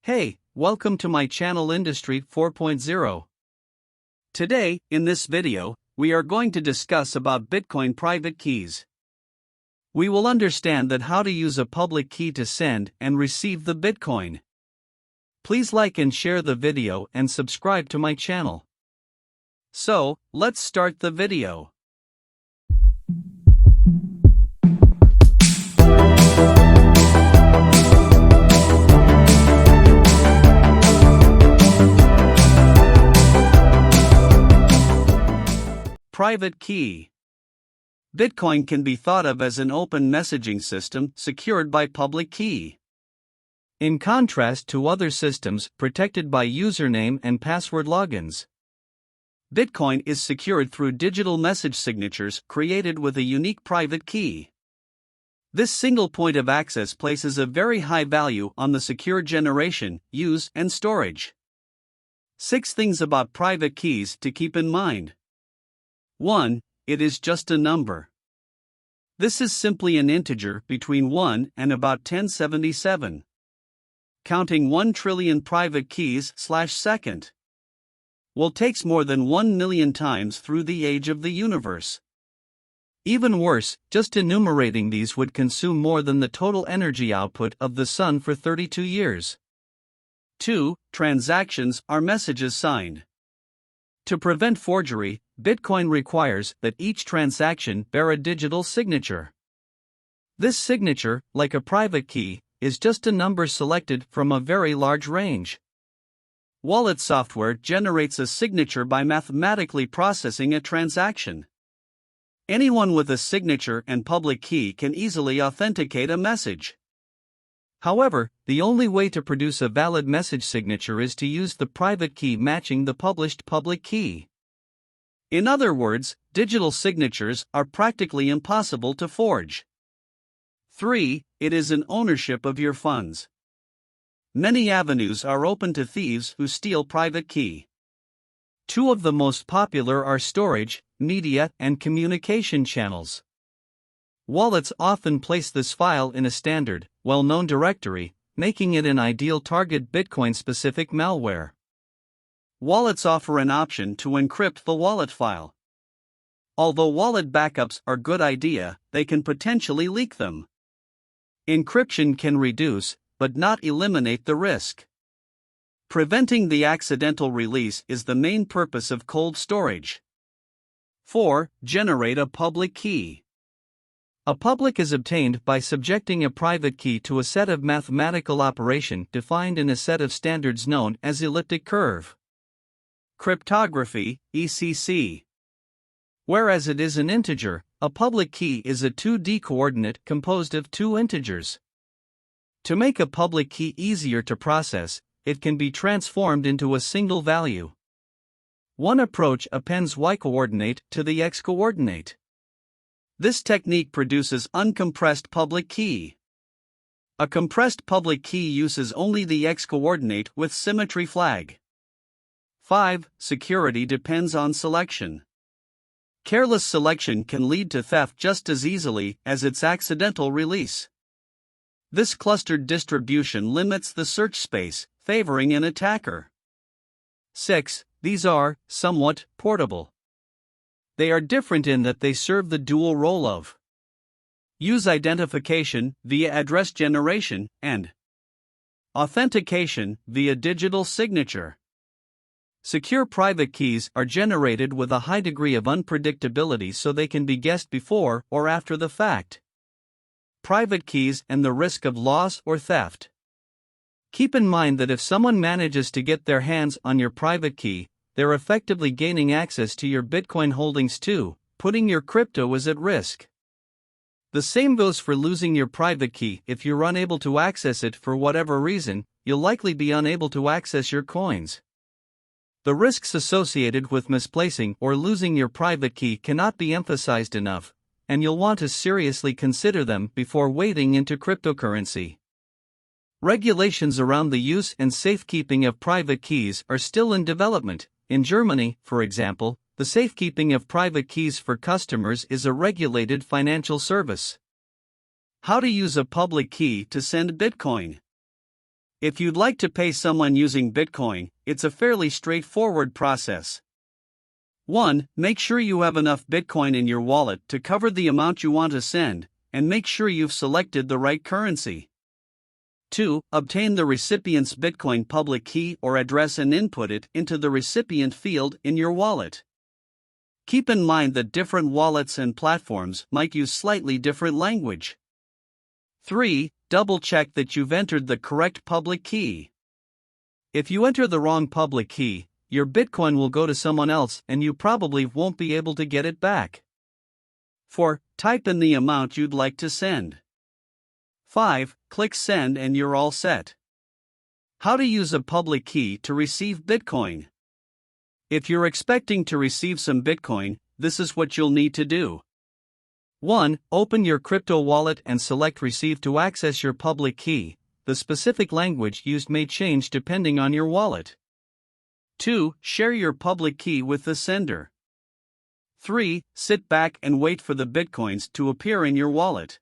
Hey, welcome to my channel Industry 4.0. Today, in this video, we are going to discuss about Bitcoin private keys. We will understand that how to use a public key to send and receive the Bitcoin. Please like and share the video and subscribe to my channel. So, let's start the video. Private key. Bitcoin can be thought of as an open messaging system secured by public key. In contrast to other systems protected by username and password logins, Bitcoin is secured through digital message signatures created with a unique private key. This single point of access places a very high value on the secure generation, use, and storage. 6 things about private keys to keep in mind. 1. It is just a number. This is simply an integer between 1 and about 1077. Counting 1 trillion private keys /second will takes more than 1 million times through the age of the universe. Even worse, just enumerating these would consume more than the total energy output of the sun for 32 years. 2. Transactions are messages signed. To prevent forgery, Bitcoin requires that each transaction bear a digital signature. This signature, like a private key, is just a number selected from a very large range. Wallet software generates a signature by mathematically processing a transaction. Anyone with a signature and public key can easily authenticate a message. However, the only way to produce a valid message signature is to use the private key matching the published public key. In other words, digital signatures are practically impossible to forge. 3. It is an ownership of your funds. Many avenues are open to thieves who steal private key. 2 of the most popular are storage, media, and communication channels. Wallets often place this file in a standard, well-known directory, making it an ideal target Bitcoin-specific malware. Wallets offer an option to encrypt the wallet file. Although wallet backups are a good idea, they can potentially leak them. Encryption can reduce, but not eliminate the risk. Preventing the accidental release is the main purpose of cold storage. 4. Generate a public key. A public is obtained by subjecting a private key to a set of mathematical operation defined in a set of standards known as elliptic curve. Cryptography, ECC. Whereas it is an integer, a public key is a 2D coordinate composed of 2 integers. To make a public key easier to process, it can be transformed into a single value. One approach appends Y coordinate to the X coordinate. This technique produces uncompressed public key. A compressed public key uses only the X coordinate with symmetry flag. 5. Security depends on selection. Careless selection can lead to theft just as easily as its accidental release. This clustered distribution limits the search space, favoring an attacker. 6. These are somewhat portable. They are different in that they serve the dual role of use identification via address generation and authentication via digital signature. Secure private keys are generated with a high degree of unpredictability so they can be guessed before or after the fact. Private keys and the risk of loss or theft. Keep in mind that if someone manages to get their hands on your private key, they're effectively gaining access to your Bitcoin holdings too, putting your crypto at risk. The same goes for losing your private key. If you're unable to access it for whatever reason, you'll likely be unable to access your coins. The risks associated with misplacing or losing your private key cannot be emphasized enough, and you'll want to seriously consider them before wading into cryptocurrency. Regulations around the use and safekeeping of private keys are still in development. In Germany, for example, the safekeeping of private keys for customers is a regulated financial service. How to use a public key to send Bitcoin. If you'd like to pay someone using Bitcoin, it's a fairly straightforward process. 1. Make sure you have enough Bitcoin in your wallet to cover the amount you want to send, and make sure you've selected the right currency. 2. Obtain the recipient's Bitcoin public key or address and input it into the recipient field in your wallet. Keep in mind that different wallets and platforms might use slightly different language. 3. Double-check that you've entered the correct public key. If you enter the wrong public key, your Bitcoin will go to someone else and you probably won't be able to get it back. 4. Type in the amount you'd like to send. 5. Click Send and you're all set. How to use a public key to receive Bitcoin. If you're expecting to receive some Bitcoin, this is what you'll need to do. 1. Open your crypto wallet and select Receive to access your public key. The specific language used may change depending on your wallet. 2. Share your public key with the sender. 3. Sit back and wait for the Bitcoins to appear in your wallet.